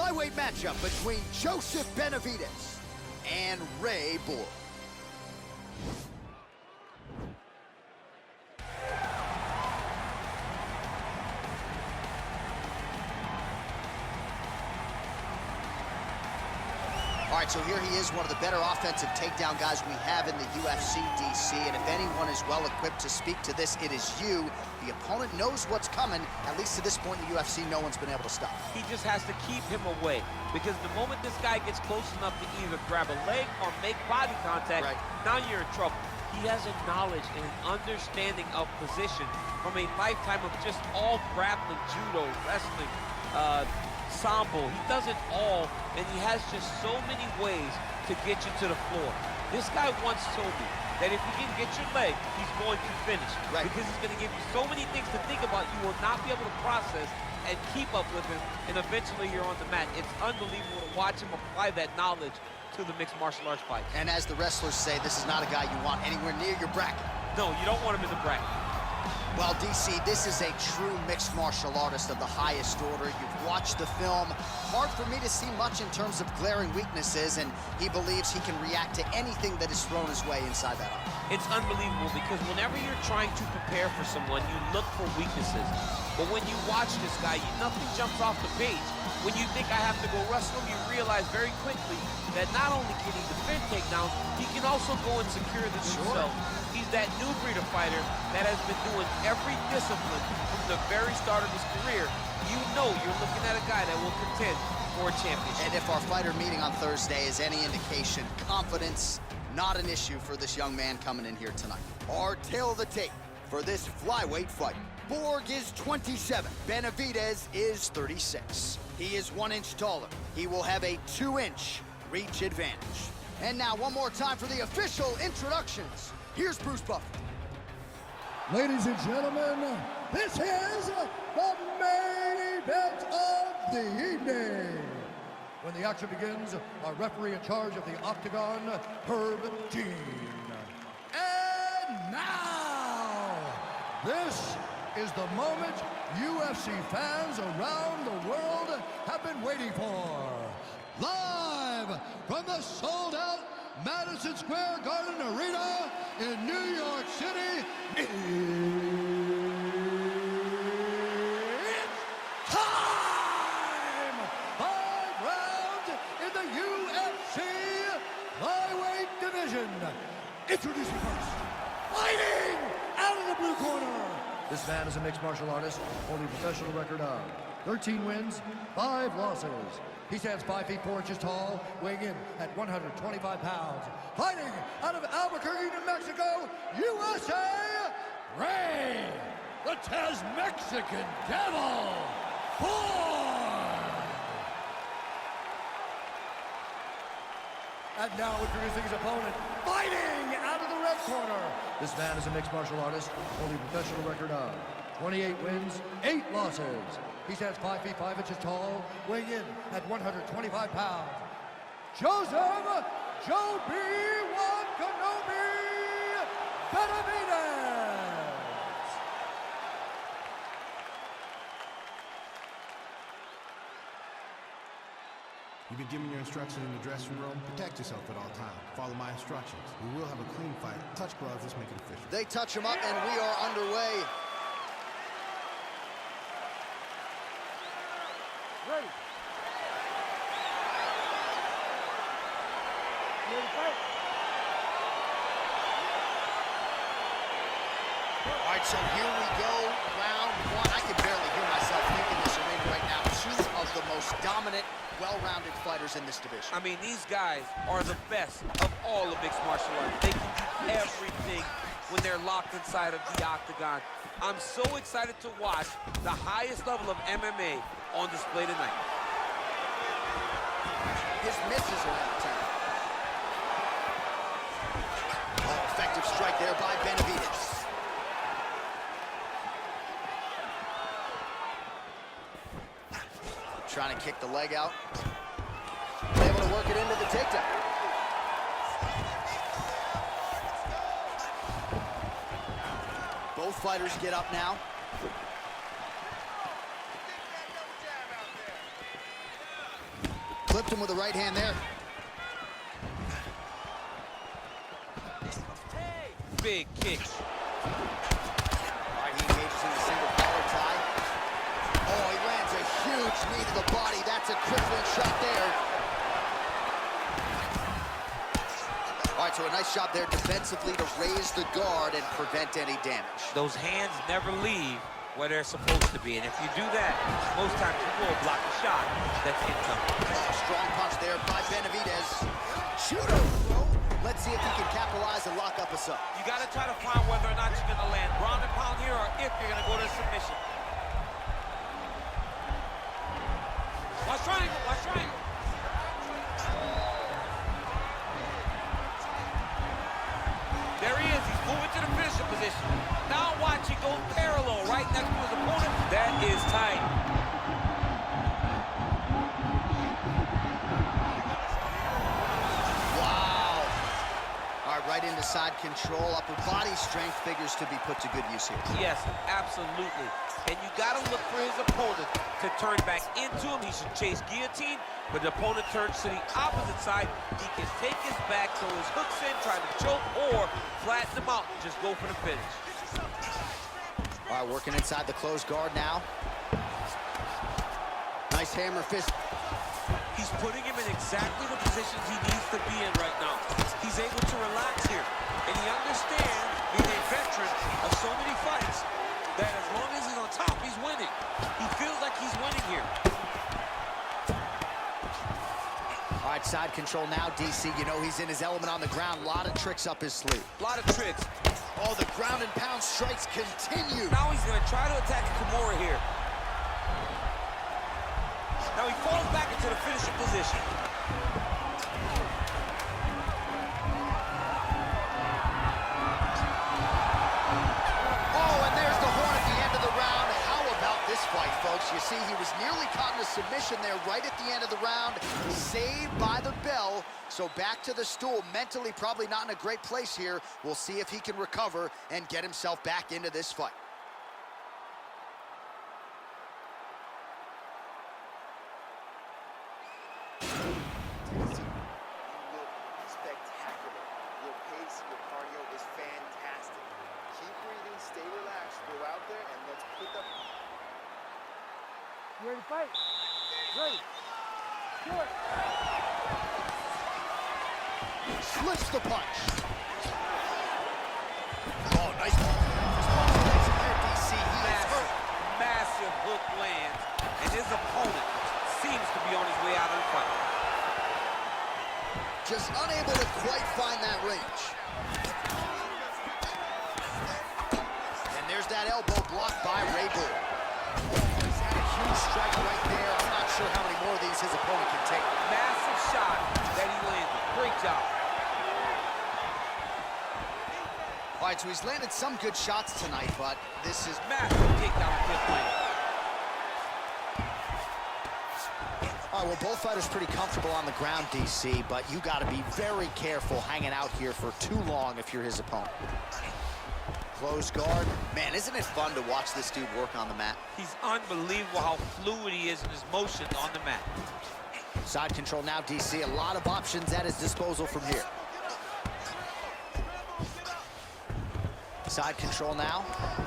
flyweight matchup between Joseph Benavidez and Ray Borg. All right, so here he is, one of the better offensive takedown guys we have in the UFC, DC, and if anyone is well-equipped to speak to this, it is you. The opponent knows what's coming. At least to this point in the UFC, no one's been able to stop. He just has to keep him away, because the moment this guy gets close enough to either grab a leg or make body contact, now you're in trouble. He has a knowledge and an understanding of position from a lifetime of just all grappling, judo, wrestling, sambo. He does it all, and he has just so many ways to get you to the floor. This guy once told me that if he can get your leg, he's going to finish. Because he's going to give you so many things to think about, you will not be able to process and keep up with him, and eventually you're on the mat. It's unbelievable to watch him apply that knowledge to the mixed martial arts fight. And as the wrestlers say, this is not a guy you want anywhere near your bracket. No, you don't want him in the bracket. Well, DC, this is a true mixed martial artist of the highest order. You've watched the film. Hard for me to see much in terms of glaring weaknesses, and he believes he can react to anything that is thrown his way inside that arm. It's unbelievable, because whenever you're trying to prepare for someone, you look for weaknesses. But when you watch this guy, nothing jumps off the page. When you think I have to go wrestle him, you realize very quickly that not only can he defend takedowns, he can also go and secure them himself. He's that new breed of fighter that has been doing every discipline from the very start of his career. You know you're looking at a guy that will contend for a championship. And if our fighter meeting on Thursday is any indication, confidence, not an issue for this young man coming in here tonight. Our tail of the tape for this flyweight fight. Borg is 27, Benavidez is 36. He is 1 inch taller. He will have a 2-inch reach advantage. And now one more time for the official introductions. Here's Bruce Buffer. Ladies and gentlemen, this is the main event of the evening. When the action begins, our referee in charge of the Octagon, Herb Dean. And now, this is the moment UFC fans around the world have been waiting for. Live from the sold-out Madison Square Garden Arena in New York City, it's time! 5 rounds in the UFC flyweight division. Introducing first, fighting out of the blue corner. This man is a mixed martial artist, holding a professional record of 13 wins, 5 losses. He stands 5 feet 4 inches tall, weighing in at 125 pounds. Fighting out of Albuquerque, New Mexico, USA, Ray, the Tez-Mexican Devil, Borg. And now introducing his opponent, fighting out of the red corner. This man is a mixed martial artist, holding a professional record of 28 wins, 8 losses. He stands 5 feet 5 inches tall, weighing in at 125 pounds. Joseph Joe B. Kenobi Benavidez. You've been given your instructions in the dressing room. Protect yourself at all times. Follow my instructions. We will have a clean fight. Touch gloves, let's make it official. They touch him up, and we are underway. Ready. Ready to fight? All right, so here we go, round 1. I can barely hear myself thinking this arena right now. 2 of the most dominant, well-rounded fighters in this division. I mean, these guys are the best of all of mixed martial arts. They can do everything when they're locked inside of the octagon. I'm so excited to watch the highest level of MMA on display tonight. His misses are out of town. Oh, effective strike there by Benavidez. Trying to kick the leg out. Able to work it into the takedown. Both fighters get up now. Clipped him with the right hand there. Big kick. All right, he engages in the single collar tie. Oh, he lands a huge knee to the body. That's a crippling shot there. All right, so a nice shot there defensively to raise the guard and prevent any damage. Those hands never leave where they're supposed to be, and if you do that, most times you will block a shot that's incoming. Oh, strong punch there by Benavidez. Shooter throw. Let's see if he can capitalize and lock up a sub. You got to try to find whether or not you're going to land ground and pound here or if you're going to go to submission. Watch triangle, watch triangle. There he is, he's moving to the finisher position. Now watch, he goes parallel right next to his opponent. That is tight. Right into side control. Upper body strength figures to be put to good use here. Yes, absolutely. And you got to look for his opponent to turn back into him. He should chase guillotine, but the opponent turns to the opposite side. He can take his back, throw his hooks in, try to choke, or flatten him out and just go for the finish. All right, working inside the closed guard now. Nice hammer fist. He's putting him in exactly the positions he needs to be in right now. He's able to relax here, and he understands, being a veteran of so many fights, that as long as he's on top, he's winning. He feels like he's winning here. All right, side control now, DC. You know he's in his element on the ground. A lot of tricks up his sleeve. A lot of tricks. Oh, the ground and pound strikes continue. Now he's going to try to attack Kimura here. Now he falls back into the finishing position. Oh, and there's the horn at the end of the round. How about this fight, folks? You see, he was nearly caught in a submission there right at the end of the round. Saved by the bell. So back to the stool. Mentally probably not in a great place here. We'll see if he can recover and get himself back into this fight. You ready to fight? Ready. Do it. Slips the punch. Oh, nice there, DC. He is hurt. Massive hook lands, and his opponent seems to be on his way out of the fight. Just unable to quite find that range. And there's that elbow blocked by Ray Borg. Huge strike right there. I'm not sure how many more of these his opponent can take. Massive shot that he landed. Great job. All right, so he's landed some good shots tonight, but this is Massive takedown kick land. all right, well, both fighters pretty comfortable on the ground, DC, but you got to be very careful hanging out here for too long if you're his opponent. Close guard. Man, isn't it fun to watch this dude work on the mat? He's unbelievable how fluid he is in his motions on the mat. Side control now, DC. A lot of options at his disposal from here. Side control now.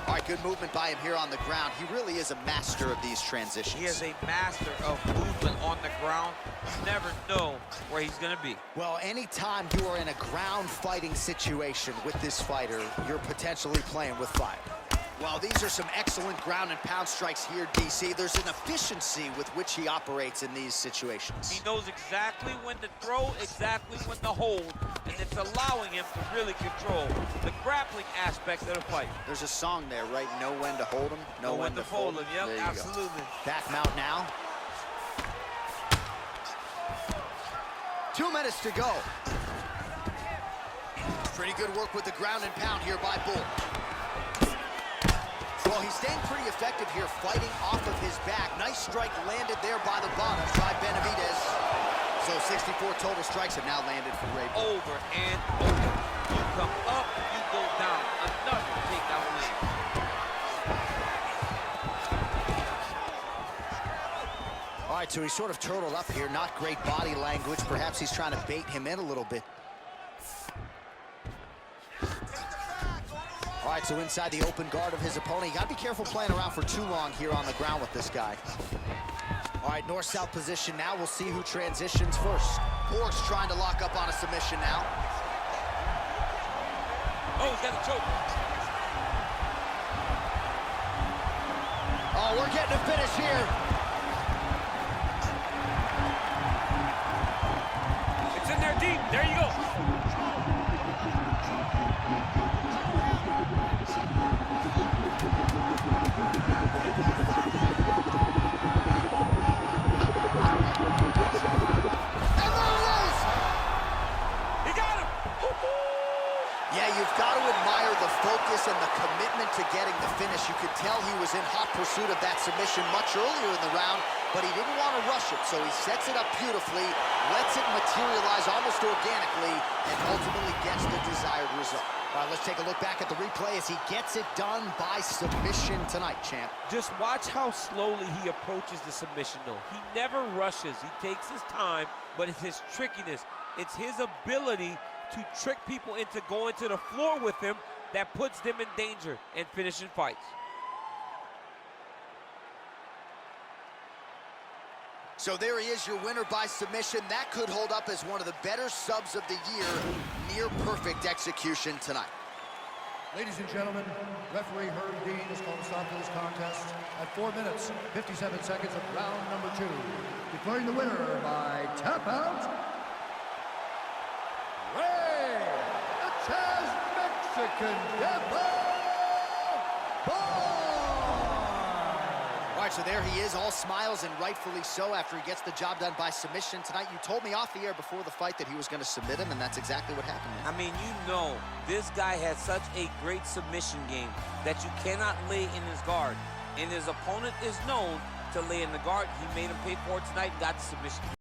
All right, good movement by him here on the ground. He really is a master of these transitions. He is a master of movement on the ground. You never know where he's going to be. Well, anytime you are in a ground fighting situation with this fighter, you're potentially playing with fire. Well, these are some excellent ground and pound strikes here, DC. There's an efficiency with which he operates in these situations. He knows exactly when to throw, exactly when to hold, and it's allowing him to really control the grappling aspect of the fight. There's a song there, right? Know when to hold him, know when to fold him. Yep, there you absolutely. Go. Back mount now. 2 minutes to go. Pretty good work with the ground and pound here by Borg. Well, he's staying pretty effective here, fighting off of his back. Nice strike landed there by the bottom by Benavidez. So 64 total strikes have now landed for Ray Borg. Over and over. You come up, you go down. Another takedown land. All All right, so he's sort of turtled up here. Not great body language. Perhaps he's trying to bait him in a little bit. All right, so inside the open guard of his opponent. You got to be careful playing around for too long here on the ground with this guy. All right, north-south position now. We'll see who transitions first. Borg's trying to lock up on a submission now. Oh, he's got a choke. Oh, we're getting a finish here. It's in there deep. There you go. Yeah, you've got to admire the focus and the commitment to getting the finish. You could tell he was in hot pursuit of that submission much earlier in the round, but he didn't want to rush it, so he sets it up beautifully, lets it materialize almost organically, and ultimately gets the desired result. All right, let's take a look back at the replay as he gets it done by submission tonight, champ. Just watch how slowly he approaches the submission, though. He never rushes. He takes his time, but it's his trickiness. It's his ability to trick people into going to the floor with him that puts them in danger and finishing fights. So there he is, your winner by submission. That could hold up as one of the better subs of the year. Near perfect execution tonight. Ladies and gentlemen, referee Herb Dean has called a stop to this contest at 4 minutes, 57 seconds of round number 2. Declaring the winner by tap out, Mexican Devil Borg! All right, so there he is, all smiles, and rightfully so after he gets the job done by submission tonight. You told me off the air before the fight that he was going to submit him, and that's exactly what happened, man. I mean, you know, this guy has such a great submission game that you cannot lay in his guard. And his opponent is known to lay in the guard. He made him pay for it tonight and got the submission.